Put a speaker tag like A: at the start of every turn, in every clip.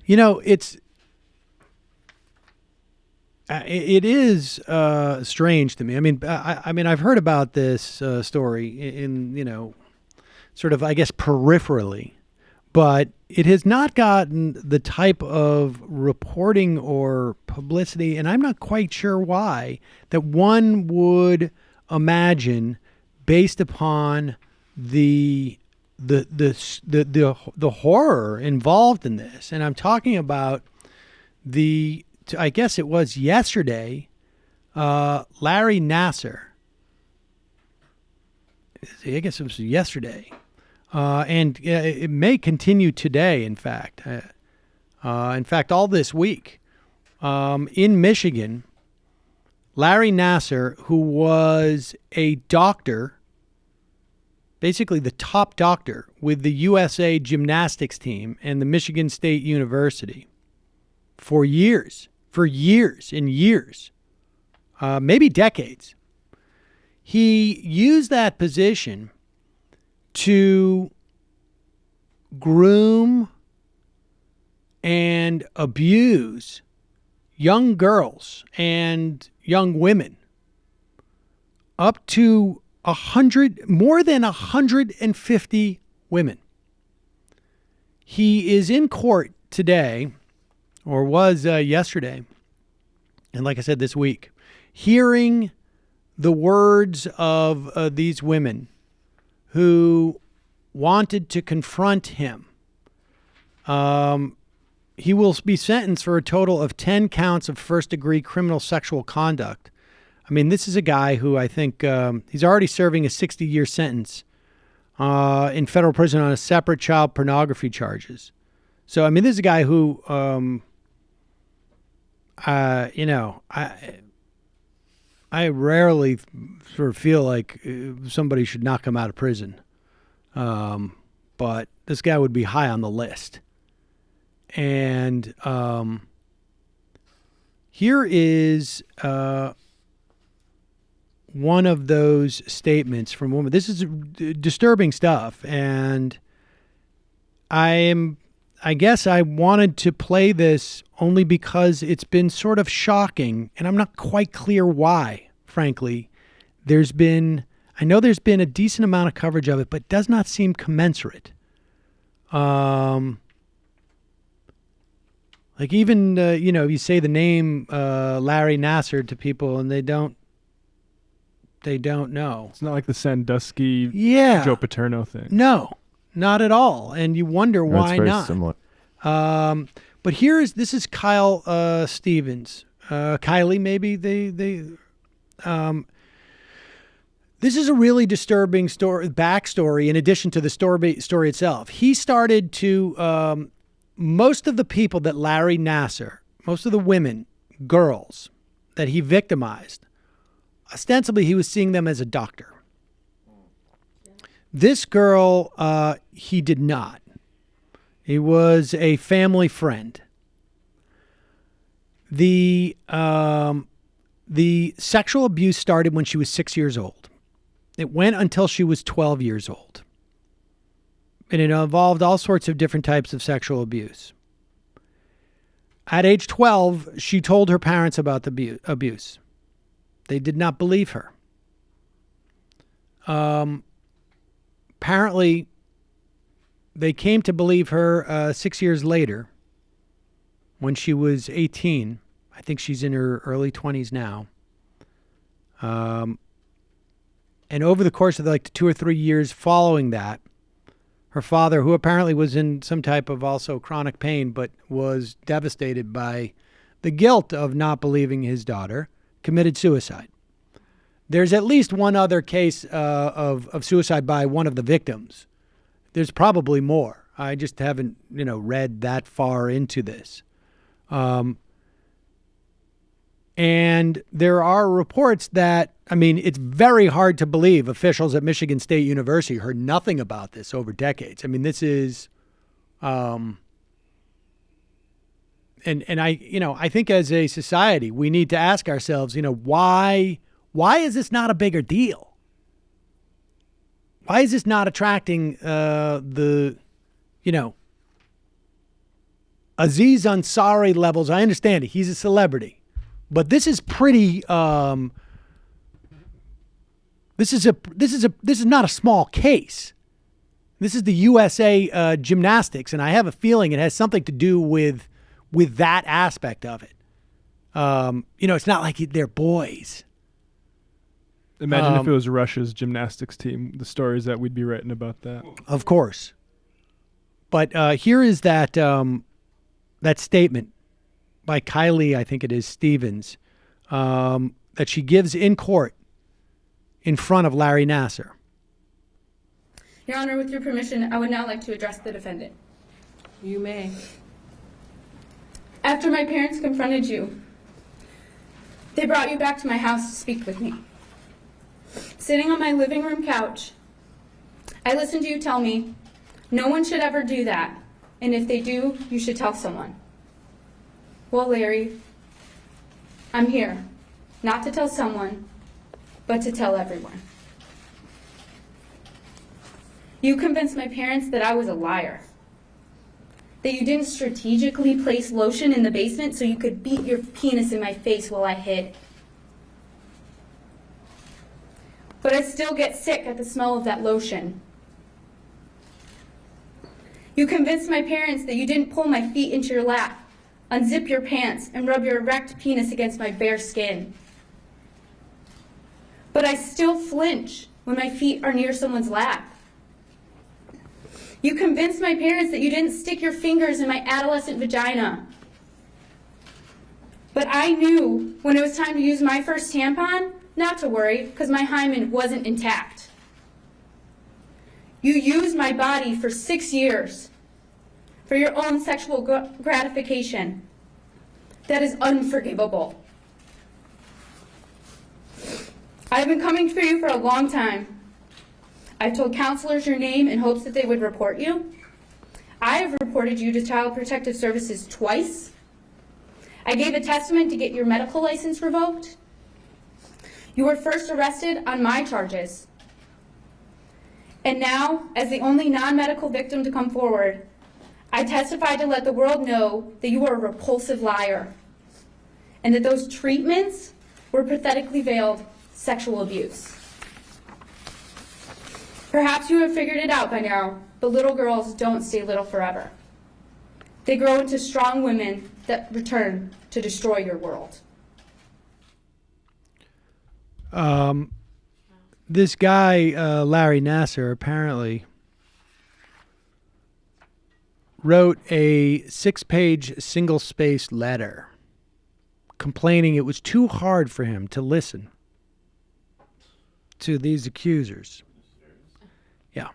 A: It is strange to me. I mean, I've heard about this story in sort of, I guess, peripherally, but it has not gotten the type of reporting or publicity, and I'm not quite sure why, that one would imagine based upon the horror involved in this. And I'm talking about I guess it was yesterday, Larry Nassar. I guess it was yesterday. And it may continue today, in fact. In fact, all this week. In Michigan, Larry Nassar, who was a doctor, basically the top doctor with the USA gymnastics team and the Michigan State University for years and years, maybe decades. He used that position to groom and abuse young girls and young women, up to more than 150 women. He is in court today, or was yesterday, and like I said, this week, hearing the words of these women who wanted to confront him. He will be sentenced for a total of 10 counts of first-degree criminal sexual conduct. I mean, this is a guy who I think he's already serving a 60-year sentence in federal prison on a separate child pornography charges. So, I mean, this is a guy who, I rarely sort of feel like somebody should not come out of prison. But this guy would be high on the list. And here is one of those statements from a woman. This is disturbing stuff. And I guess I wanted to play this only because it's been sort of shocking, and I'm not quite clear why, frankly. I know there's been a decent amount of coverage of it, but it does not seem commensurate. Like even, you say the name Larry Nassar to people and they don't know.
B: It's not like the Sandusky Joe Paterno thing.
A: No, not at all. And you wonder why
C: very
A: not.
C: Similar.
A: But this is Kyle Stevens. Kylie, maybe this is a really disturbing backstory in addition to the story itself. He started to, most of the people that Larry Nassar, most of the women, girls that he victimized, ostensibly he was seeing them as a doctor. This girl, he did not. He was a family friend. The sexual abuse started when she was 6 years old. It went until she was 12 years old. And it involved all sorts of different types of sexual abuse. At age 12, she told her parents about the abuse. They did not believe her. Apparently, they came to believe her 6 years later when she was 18. I think she's in her early 20s now. And over the course of the 2 or 3 years following that, her father, who apparently was in some type of also chronic pain, but was devastated by the guilt of not believing his daughter, committed suicide. There's at least one other case of suicide by one of the victims. There's probably more. I just haven't, read that far into this. And there are reports that, it's very hard to believe officials at Michigan State University heard nothing about this over decades. This is, and I think as a society, we need to ask ourselves, why is this not a bigger deal? Why is this not attracting Aziz Ansari levels. I understand it. He's a celebrity, but this is pretty. This is not a small case. This is the USA Gymnastics, and I have a feeling it has something to do with that aspect of it. It's not like they're boys.
B: Imagine if it was Russia's gymnastics team, the stories that we'd be writing about that.
A: Of course. But here is that statement by Kylie, I think it is, Stevens, that she gives in court in front of Larry Nassar.
C: Your Honor, with your permission, I would now like to address the defendant.
D: You may.
C: After my parents confronted you, they brought you back to my house to speak with me. Sitting on my living room couch, I listened to you tell me, no one should ever do that, and if they do, you should tell someone. Well, Larry, I'm here, not to tell someone, but to tell everyone. You convinced my parents that I was a liar, that you didn't strategically place lotion in the basement so you could beat your penis in my face while I hid. But I still get sick at the smell of that lotion. You convinced my parents that you didn't pull my feet into your lap, unzip your pants, and rub your erect penis against my bare skin. But I still flinch when my feet are near someone's lap. You convinced my parents that you didn't stick your fingers in my adolescent vagina. But I knew when it was time to use my first tampon, not to worry, because my hymen wasn't intact. You used my body for 6 years for your own sexual gratification. That is unforgivable. I've been coming for you for a long time. I've told counselors your name in hopes that they would report you. I have reported you to Child Protective Services twice. I gave a testament to get your medical license revoked. You were first arrested on my charges. And now, as the only non-medical victim to come forward, I testify to let the world know that you are a repulsive liar and that those treatments were pathetically veiled sexual abuse. Perhaps you have figured it out by now, but little girls don't stay little forever. They grow into strong women that return to destroy your world.
A: This guy, Larry Nassar, apparently wrote a 6-page single-spaced letter complaining it was too hard for him to listen to these accusers. Yeah.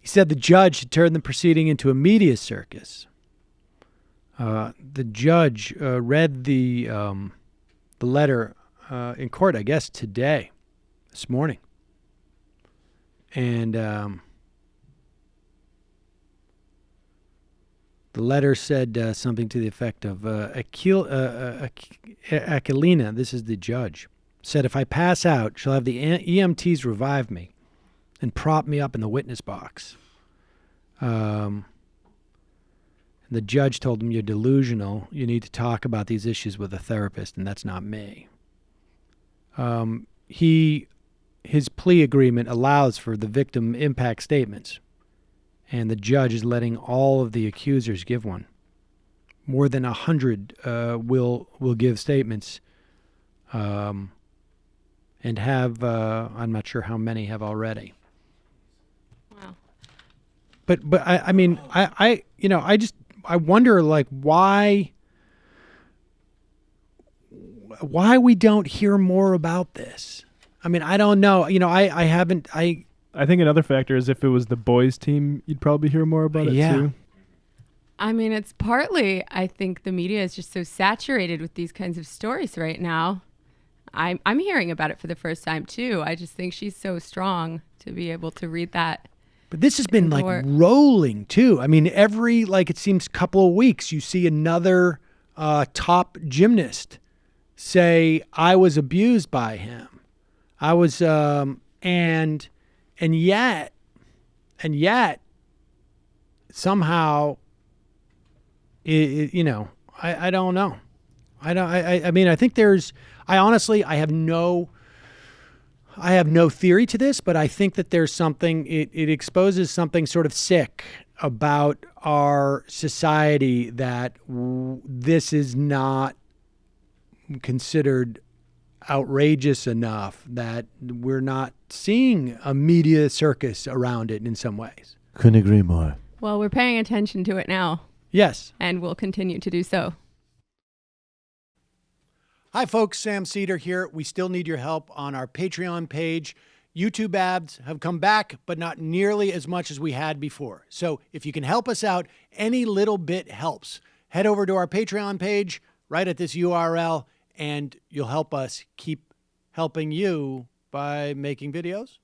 A: He said the judge had turned the proceeding into a media circus. The judge read the letter in court, I guess, this morning. And the letter said something to the effect of, Aquilina, this is the judge, said, if I pass out, she'll have the EMTs revive me and prop me up in the witness box. And the judge told him, you're delusional. You need to talk about these issues with a therapist, and that's not me. His plea agreement allows for the victim impact statements, and the judge is letting all of the accusers give one. More than 100 will give statements, and have I'm not sure how many have already.
D: Wow.
A: But I mean I wonder, like, why we don't hear more about this. I mean, I don't know. I
B: think another factor is if it was the boys' team, you'd probably hear more about it too.
D: I mean, it's partly, I think the media is just so saturated with these kinds of stories right now. I'm hearing about it for the first time too. I just think she's so strong to be able to read that.
A: But this has been like rolling too. I mean, every, like, it seems couple of weeks you see another top gymnast say, I was abused by him. I was, and yet somehow you know, I don't know. I mean, I think I honestly, I have no theory to this, but I think that there's something, it exposes something sort of sick about our society that this is not considered outrageous enough, that we're not seeing a media circus around it in some ways.
E: Couldn't agree more.
D: Well, we're paying attention to it now.
A: Yes.
D: And we'll continue to do so.
A: Hi, folks. Sam Seder here. We still need your help on our Patreon page. YouTube ads have come back, but not nearly as much as we had before. So if you can help us out, any little bit helps. Head over to our Patreon page right at this URL, and you'll help us keep helping you by making videos